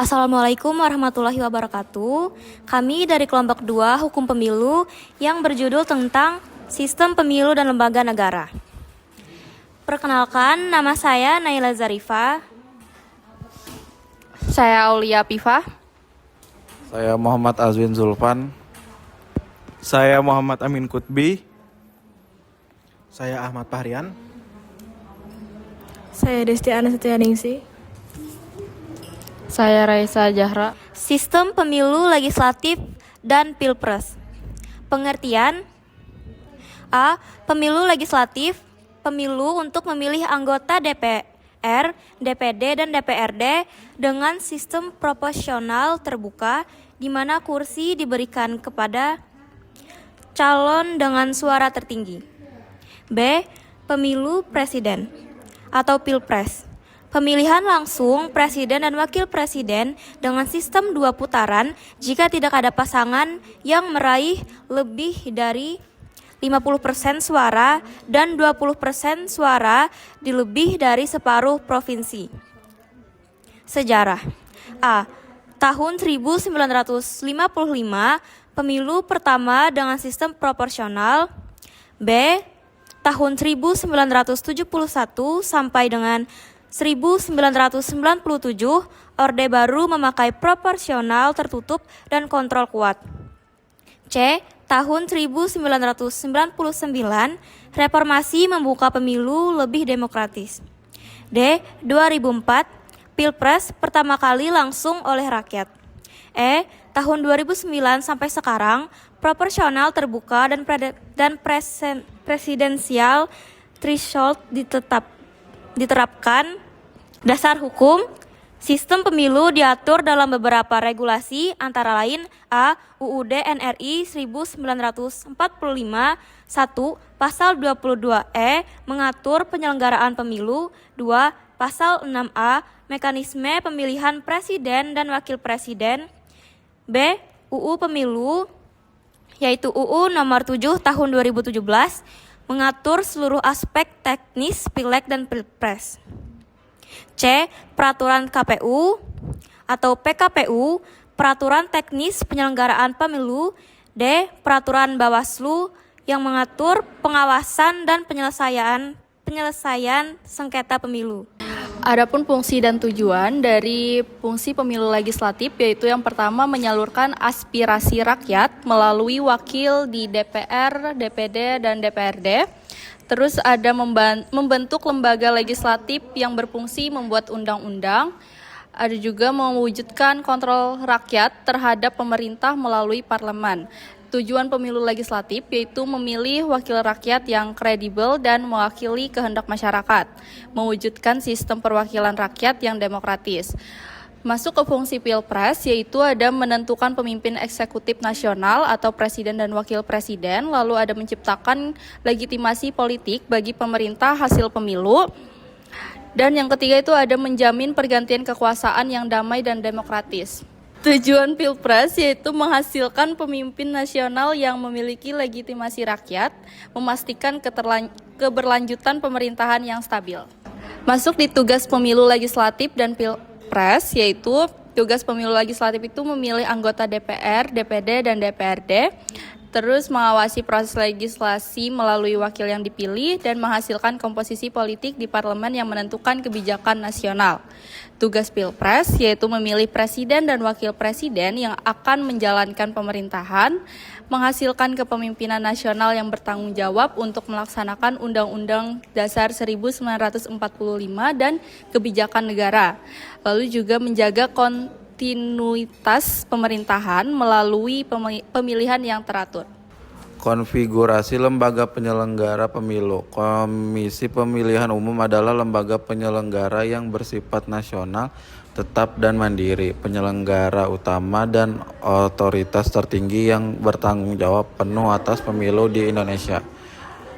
Assalamualaikum warahmatullahi wabarakatuh. Kami dari kelompok 2 Hukum Pemilu yang berjudul tentang Sistem Pemilu dan Lembaga Negara. Perkenalkan, nama saya Naila Zarifa. Saya Aulia Pifa. Saya Muhammad Azwin Zulfan. Saya Muhammad Amin Kutbi. Saya Ahmad Fahrian. Saya Desti Anastasia. Saya Raisa Jahra. Sistem Pemilu Legislatif dan Pilpres. Pengertian: A. Pemilu legislatif, pemilu untuk memilih anggota DPR, DPD, dan DPRD dengan sistem proporsional terbuka di mana kursi diberikan kepada calon dengan suara tertinggi. B. Pemilu presiden atau Pilpres. Pemilihan langsung presiden dan wakil presiden dengan sistem 2 putaran jika tidak ada pasangan yang meraih lebih dari 50% suara dan 20% suara di lebih dari separuh provinsi. Sejarah: A. Tahun 1955, pemilu pertama dengan sistem proporsional. B. Tahun 1971 sampai dengan 1997, Orde Baru memakai proporsional tertutup dan kontrol kuat. C. Tahun 1999, reformasi membuka pemilu lebih demokratis. D. 2004, Pilpres pertama kali langsung oleh rakyat. E. Tahun 2009 sampai sekarang, proporsional terbuka dan presidensial threshold diterapkan. Dasar hukum: sistem pemilu diatur dalam beberapa regulasi antara lain: A. UUD NRI 1945 1. Pasal 22E mengatur penyelenggaraan pemilu. 2. Pasal 6A mekanisme pemilihan presiden dan wakil presiden. B. UU Pemilu yaitu UU nomor 7 tahun 2017 mengatur seluruh aspek teknis Pileg dan Pilpres. C. Peraturan KPU atau PKPU, peraturan teknis penyelenggaraan pemilu. D. Peraturan Bawaslu yang mengatur pengawasan dan penyelesaian sengketa pemilu. Adapun fungsi dan tujuan dari fungsi pemilu legislatif yaitu yang pertama menyalurkan aspirasi rakyat melalui wakil di DPR, DPD, dan DPRD. Terus ada membentuk lembaga legislatif yang berfungsi membuat undang-undang. Ada juga mewujudkan kontrol rakyat terhadap pemerintah melalui parlemen. Tujuan pemilu legislatif yaitu memilih wakil rakyat yang kredibel dan mewakili kehendak masyarakat, mewujudkan sistem perwakilan rakyat yang demokratis. Masuk ke fungsi Pilpres yaitu ada menentukan pemimpin eksekutif nasional atau presiden dan wakil presiden, lalu ada menciptakan legitimasi politik bagi pemerintah hasil pemilu. Dan yang ketiga itu ada menjamin pergantian kekuasaan yang damai dan demokratis. Tujuan Pilpres yaitu menghasilkan pemimpin nasional yang memiliki legitimasi rakyat, memastikan keberlanjutan pemerintahan yang stabil. Masuk di tugas pemilu legislatif dan Pilpres yaitu tugas pemilu legislatif itu memilih anggota DPR, DPD, dan DPRD, terus mengawasi proses legislasi melalui wakil yang dipilih dan menghasilkan komposisi politik di parlemen yang menentukan kebijakan nasional. Tugas Pilpres yaitu memilih presiden dan wakil presiden yang akan menjalankan pemerintahan, menghasilkan kepemimpinan nasional yang bertanggung jawab untuk melaksanakan Undang-Undang Dasar 1945 dan kebijakan negara. Lalu juga menjaga kontinuitas pemerintahan melalui pemilihan yang teratur. Konfigurasi lembaga penyelenggara pemilu. Komisi Pemilihan Umum adalah lembaga penyelenggara yang bersifat nasional, tetap dan mandiri, penyelenggara utama dan otoritas tertinggi yang bertanggung jawab penuh atas pemilu di Indonesia.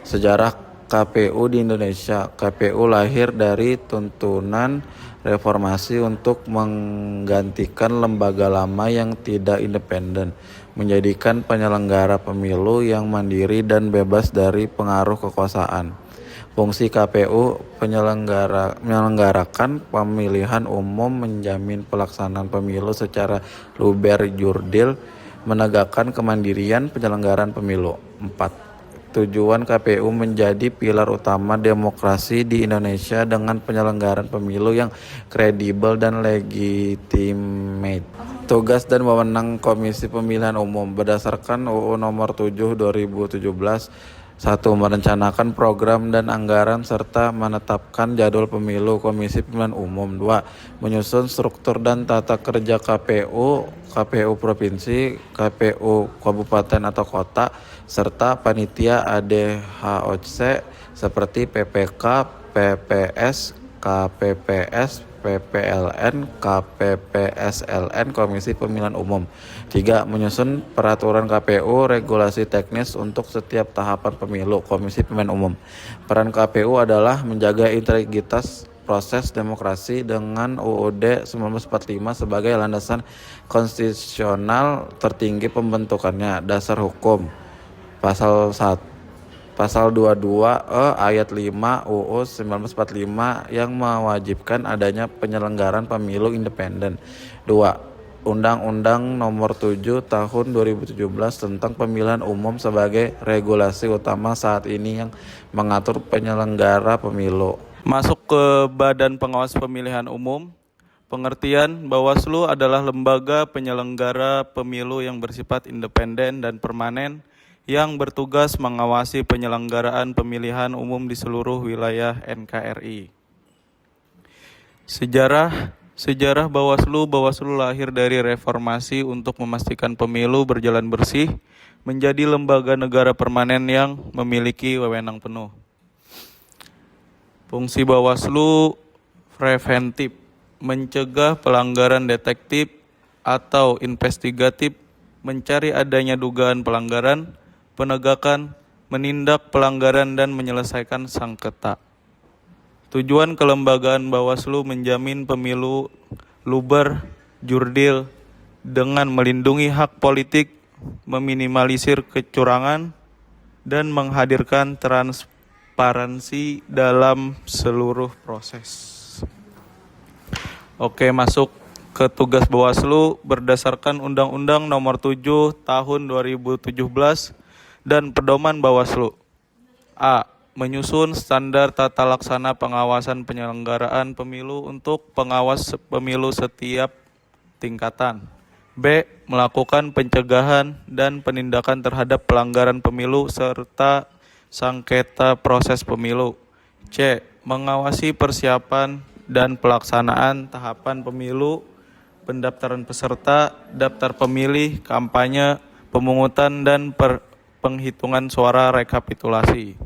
Sejarah KPU di Indonesia. KPU lahir dari tuntunan reformasi untuk menggantikan lembaga lama yang tidak independen, menjadikan penyelenggara pemilu yang mandiri dan bebas dari pengaruh kekuasaan. Fungsi KPU menyelenggarakan pemilihan umum, menjamin pelaksanaan pemilu secara luber jurdil, menegakkan kemandirian penyelenggaraan pemilu. 4. Tujuan KPU menjadi pilar utama demokrasi di Indonesia dengan penyelenggaraan pemilu yang kredibel dan legitimate. Tugas dan wewenang Komisi Pemilihan Umum berdasarkan UU Nomor 7 2017. 1. Merencanakan program dan anggaran serta menetapkan jadwal pemilu Komisi Pemilihan Umum. 2. Menyusun struktur dan tata kerja KPU, KPU Provinsi, KPU Kabupaten atau Kota, serta panitia ADHOC seperti PPK, PPS, KPPS, PPLN, KPPSLN, Komisi Pemilihan Umum. 3. Menyusun peraturan KPU, regulasi teknis untuk setiap tahapan pemilu, Komisi Pemilihan Umum. Peran KPU adalah menjaga integritas proses demokrasi dengan UUD 1945 sebagai landasan konstitusional tertinggi pembentukannya. Dasar hukum. Pasal 22 ayat 5 UU 1945 yang mewajibkan adanya penyelenggaraan pemilu independen. 2. Undang-Undang Nomor 7 Tahun 2017 tentang Pemilihan Umum sebagai regulasi utama saat ini yang mengatur penyelenggara pemilu. Masuk ke Badan Pengawas Pemilihan Umum. Pengertian Bawaslu adalah lembaga penyelenggara pemilu yang bersifat independen dan permanen yang bertugas mengawasi penyelenggaraan pemilihan umum di seluruh wilayah NKRI. Sejarah Bawaslu lahir dari reformasi untuk memastikan pemilu berjalan bersih, menjadi lembaga negara permanen yang memiliki wewenang penuh. Fungsi Bawaslu preventif, mencegah pelanggaran detektif atau investigatif, mencari adanya dugaan pelanggaran, penegakan, menindak pelanggaran dan menyelesaikan sengketa. Tujuan kelembagaan Bawaslu menjamin pemilu luber, jurdil dengan melindungi hak politik, meminimalisir kecurangan, dan menghadirkan transparansi dalam seluruh proses. Oke, masuk ke tugas Bawaslu berdasarkan Undang-Undang Nomor 7 Tahun 2017 dan Pedoman Bawaslu. A. Menyusun standar tata laksana pengawasan penyelenggaraan pemilu untuk pengawas pemilu setiap tingkatan. B. Melakukan pencegahan dan penindakan terhadap pelanggaran pemilu serta sengketa proses pemilu. C. Mengawasi persiapan dan pelaksanaan tahapan pemilu, pendaftaran peserta, daftar pemilih, kampanye, pemungutan, dan penghitungan suara rekapitulasi.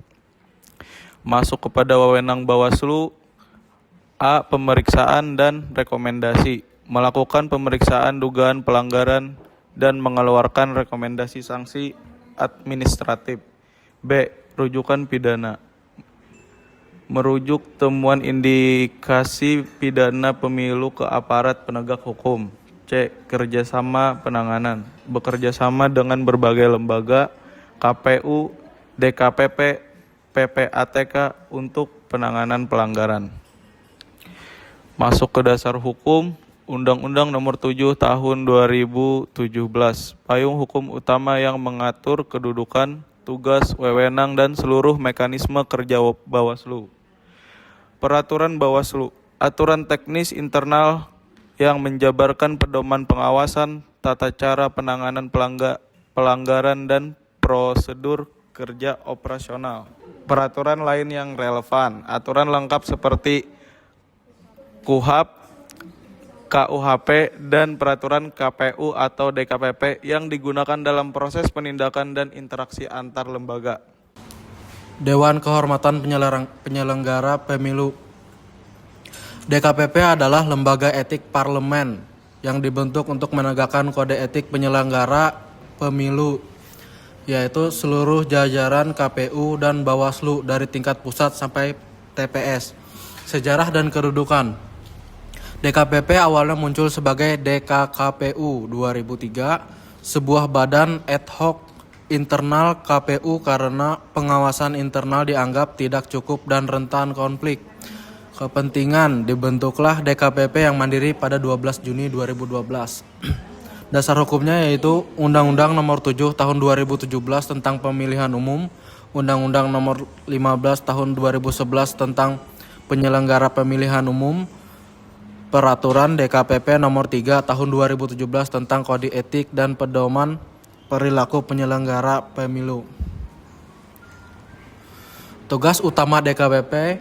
Masuk kepada wewenang Bawaslu. A. Pemeriksaan dan rekomendasi. Melakukan pemeriksaan dugaan pelanggaran dan mengeluarkan rekomendasi sanksi administratif. B. Rujukan pidana. Merujuk temuan indikasi pidana pemilu ke aparat penegak hukum. C. Kerjasama penanganan. Bekerjasama dengan berbagai lembaga, KPU, DKPP, PPATK untuk penanganan pelanggaran. Masuk ke dasar hukum. Undang-Undang Nomor 7 Tahun 2017. Payung hukum utama yang mengatur kedudukan, tugas, wewenang, dan seluruh mekanisme kerja Bawaslu. Peraturan Bawaslu. Aturan teknis internal yang menjabarkan pedoman pengawasan, tata cara penanganan pelanggaran, dan prosedur kerja operasional. Peraturan lain yang relevan. Aturan lengkap seperti KUHP, KUHP, dan peraturan KPU atau DKPP yang digunakan dalam proses penindakan dan interaksi antar lembaga. Dewan Kehormatan Penyelenggara Pemilu. DKPP adalah lembaga etik parlemen yang dibentuk untuk menegakkan kode etik penyelenggara pemilu, yaitu seluruh jajaran KPU dan Bawaslu dari tingkat pusat sampai TPS. Sejarah dan kedudukan. DKPP awalnya muncul sebagai DKKPU 2003, sebuah badan ad hoc internal KPU karena pengawasan internal dianggap tidak cukup dan rentan konflik kepentingan. Dibentuklah DKPP yang mandiri pada 12 Juni 2012. Dasar hukumnya yaitu Undang-Undang Nomor 7 Tahun 2017 tentang Pemilihan Umum, Undang-Undang Nomor 15 Tahun 2011 tentang Penyelenggara Pemilihan Umum, Peraturan DKPP Nomor 3 Tahun 2017 tentang Kode Etik dan Pedoman Perilaku Penyelenggara Pemilu. Tugas utama DKPP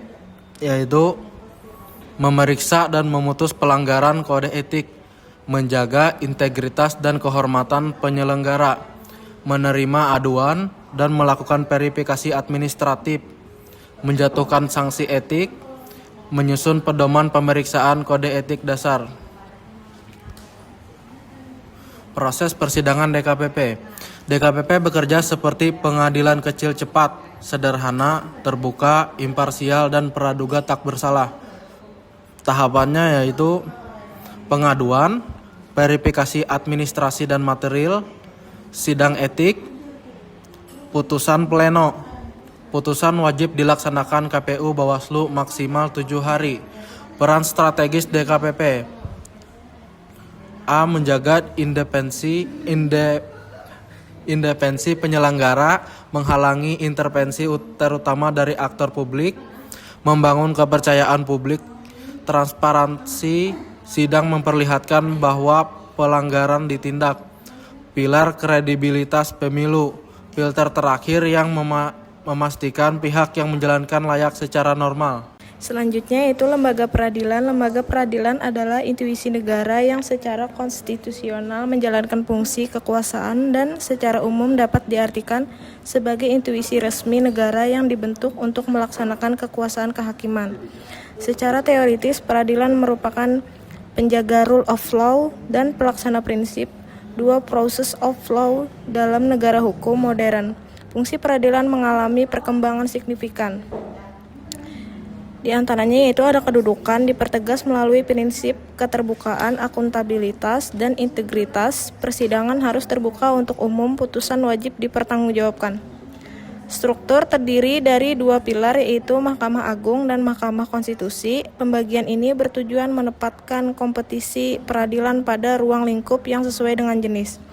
yaitu memeriksa dan memutus pelanggaran kode etik, menjaga integritas dan kehormatan penyelenggara, menerima aduan dan melakukan verifikasi administratif, menjatuhkan sanksi etik, menyusun pedoman pemeriksaan kode etik dasar. Proses persidangan DKPP. DKPP bekerja seperti pengadilan kecil cepat, sederhana, terbuka, imparsial, dan praduga tak bersalah. Tahapannya yaitu pengaduan, verifikasi administrasi dan material, sidang etik, putusan pleno. Putusan wajib dilaksanakan KPU Bawaslu maksimal 7 hari. Peran strategis DKPP: A. Menjaga independensi penyelenggara, menghalangi intervensi terutama dari aktor publik, membangun kepercayaan publik, transparansi sidang memperlihatkan bahwa pelanggaran ditindak. Pilar kredibilitas pemilu, filter terakhir yang memastikan pihak yang menjalankan layak secara normal. Selanjutnya yaitu lembaga peradilan. Lembaga peradilan adalah institusi negara yang secara konstitusional menjalankan fungsi kekuasaan dan secara umum dapat diartikan sebagai institusi resmi negara yang dibentuk untuk melaksanakan kekuasaan kehakiman. Secara teoritis, peradilan merupakan penjaga rule of law dan pelaksana prinsip dua process of law dalam negara hukum modern. Fungsi peradilan mengalami perkembangan signifikan. Di antaranya yaitu ada kedudukan dipertegas melalui prinsip keterbukaan, akuntabilitas, dan integritas. Persidangan harus terbuka untuk umum, putusan wajib dipertanggungjawabkan. Struktur terdiri dari dua pilar yaitu Mahkamah Agung dan Mahkamah Konstitusi. Pembagian ini bertujuan menempatkan kompetisi peradilan pada ruang lingkup yang sesuai dengan jenis.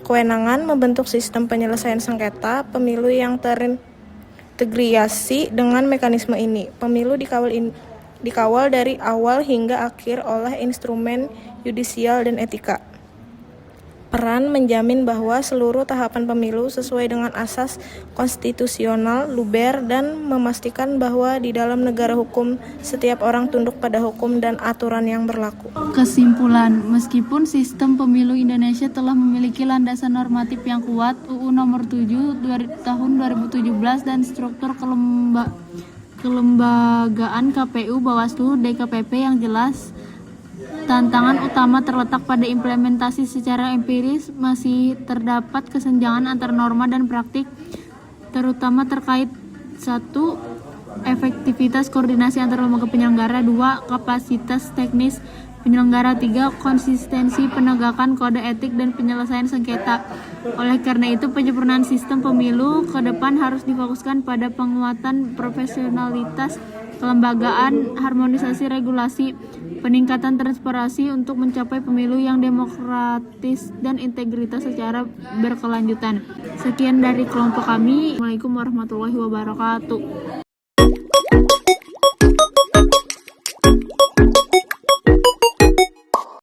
Kewenangan membentuk sistem penyelesaian sengketa pemilu yang terintegrasi dengan mekanisme ini. Pemilu dikawal dari awal hingga akhir oleh instrumen yudisial dan etika. Peran menjamin bahwa seluruh tahapan pemilu sesuai dengan asas konstitusional, luber, dan memastikan bahwa di dalam negara hukum setiap orang tunduk pada hukum dan aturan yang berlaku. Kesimpulan, meskipun sistem pemilu Indonesia telah memiliki landasan normatif yang kuat, UU Nomor 7 Tahun 2017 dan struktur kelembagaan KPU, Bawaslu, DKPP yang jelas, tantangan utama terletak pada implementasi secara empiris. Masih terdapat kesenjangan antara norma dan praktik, terutama terkait 1. Efektivitas koordinasi antar lembaga penyelenggara, 2. Kapasitas teknis penyelenggara, 3. Konsistensi penegakan kode etik dan penyelesaian sengketa. Oleh karena itu, penyempurnaan sistem pemilu ke depan harus difokuskan pada penguatan profesionalitas kelembagaan, harmonisasi regulasi, peningkatan transparansi untuk mencapai pemilu yang demokratis dan integritas secara berkelanjutan. Sekian dari kelompok kami. Assalamualaikum warahmatullahi wabarakatuh.